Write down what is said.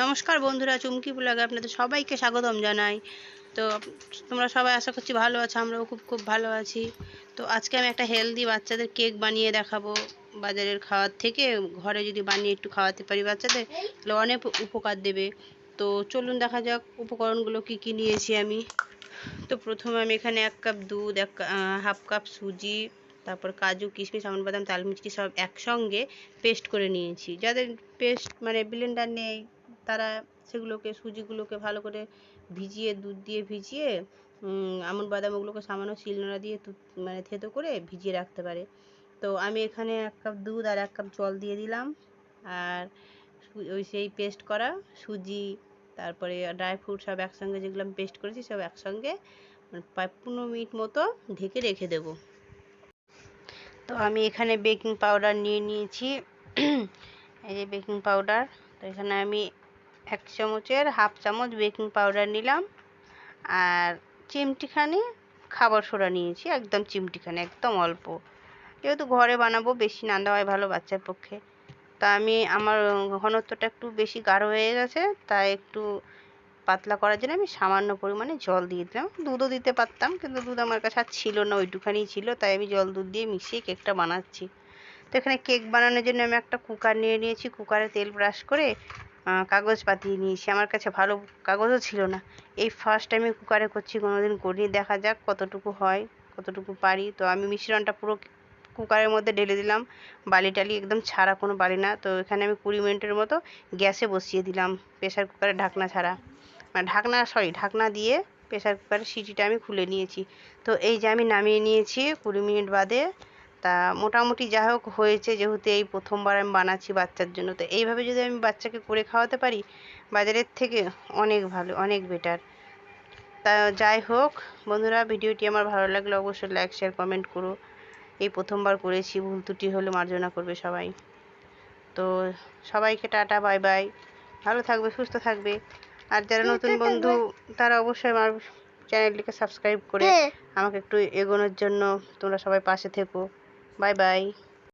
নমস্কার বন্ধুরা, চুমকি ব্লগে আপনাদের সবাইকে স্বাগতম জানাই। তো তোমরা সবাই আশা করছি ভালো আছো, আমরাও খুব খুব ভালো আছি। তো আজকে আমি একটা হেলদি বাচ্চাদের কেক বানিয়ে দেখাবো। বাজারের খাওয়ার থেকে ঘরে যদি বানিয়ে একটু খাওয়াতে পারি বাচ্চাদের, তাহলে অনেক উপকার দেবে। তো চলুন দেখা যাক উপকরণগুলো কি কি নিয়েছি আমি। তো প্রথমে আমি এখানে 1 কাপ দুধ, হাফ কাপ সুজি, তারপর কাজু, কিশমিশ, আমন্ড, বাদাম, তাল মিছরি সব একসঙ্গে পেস্ট করে নিয়েছি। যাদের পেস্ট মানে ব্লেন্ডার নেই তারা সেগুলোকে সুজিগুলোকে ভালো করে ভিজিয়ে, দুধ দিয়ে ভিজিয়ে, আমন্ড বাদাম ওগুলোকে সামান্য শিলনোড়া দিয়ে মানে থেতো করে ভিজিয়ে রাখতে পারে। তো আমি এখানে 1 কাপ দুধ আর 1 কাপ জল দিয়ে দিলাম। আর ওই সেই পেস্ট করা সুজি, তারপরে ড্রাই ফ্রুট সব একসঙ্গে যেগুলো আমি পেস্ট করেছি সব একসঙ্গে প্রায় 15 মিনিট মতো ঢেকে রেখে দেব। তো আমি এখানে বেকিং পাউডার নিয়ে নিয়েছি। এই যে বেকিং পাউডার। তো এখানে আমি 1 চামচের হাফ চামচ বেকিং পাউডার নিলাম। আর চিমটিখানি খাবার সোডা নিয়েছি, একদম চিমটিখানি, একদম অল্প। যেহেতু ঘরে বানাবো বেশি না দেওয়াই ভালো বাচ্চার পক্ষে। তা আমার ঘনত্বটা একটু বেশি গাঢ় হয়ে গেছে, তাই একটু পাতলা করার জন্য আমি সামান্য পরিমাণে জল দিয়ে দিলাম। দুধও দিতে পারতাম, কিন্তু দুধ আমার কাছে আর ছিল না, ওইটুখানিই ছিল, তাই আমি জল দুধ দিয়ে মিশিয়ে কেকটা বানাচ্ছি। তো এখানে কেক বানানোর জন্য আমি একটা কুকার নিয়ে নিয়েছি। কুকারে তেল ব্রাশ করে কাগজ পাতিয়ে নিয়েছি। আমার কাছে ভালো কাগজও ছিল না, এই ফার্স্ট আমি কুকারে করছি, কোনোদিন করিনি। দেখা যাক কতটুকু হয়, কতটুকু পারি। তো আমি মিশ্রণটা পুরো কুকারের মধ্যে ঢেলে দিলাম, বালি টালি একদম ছাড়া, কোনো বালি না। তো এখানে আমি 20 মিনিটের মতো গ্যাসে বসিয়ে দিলাম, প্রেসার কুকারের ঢাকনা ছাড়া, মানে ঢাকনা দিয়ে প্রেসার কুকারের সিটিটা আমি খুলে নিয়েছি। তো এই যে আমি নামিয়ে নিয়েছি 20 মিনিট বাদে। তা মোটামুটি যা হোক হয়েছে, যেহেতু এই প্রথমবার আমি বানাচ্ছি বাচ্চার জন্য। তো এইভাবে যদি আমি বাচ্চাকে করে খাওয়াতে পারি বাজারের থেকে, অনেক ভালো, অনেক বেটার। তা যাই হোক বন্ধুরা, ভিডিওটি আমার ভালো লাগলে অবশ্যই লাইক, শেয়ার, কমেন্ট করো। এই প্রথমবার করেছি, ভুল ত্রুটি হলে মার্জনা করবে সবাই। তো সবাইকে টাটা, বাই বাই। ভালো থাকবে, সুস্থ থাকবে। আর যারা নতুন বন্ধু তারা অবশ্যই আমার চ্যানেলটিকে সাবস্ক্রাইব করে আমাকে একটু এগোনোর জন্য তোমরা সবাই পাশে থেকো। Bye bye.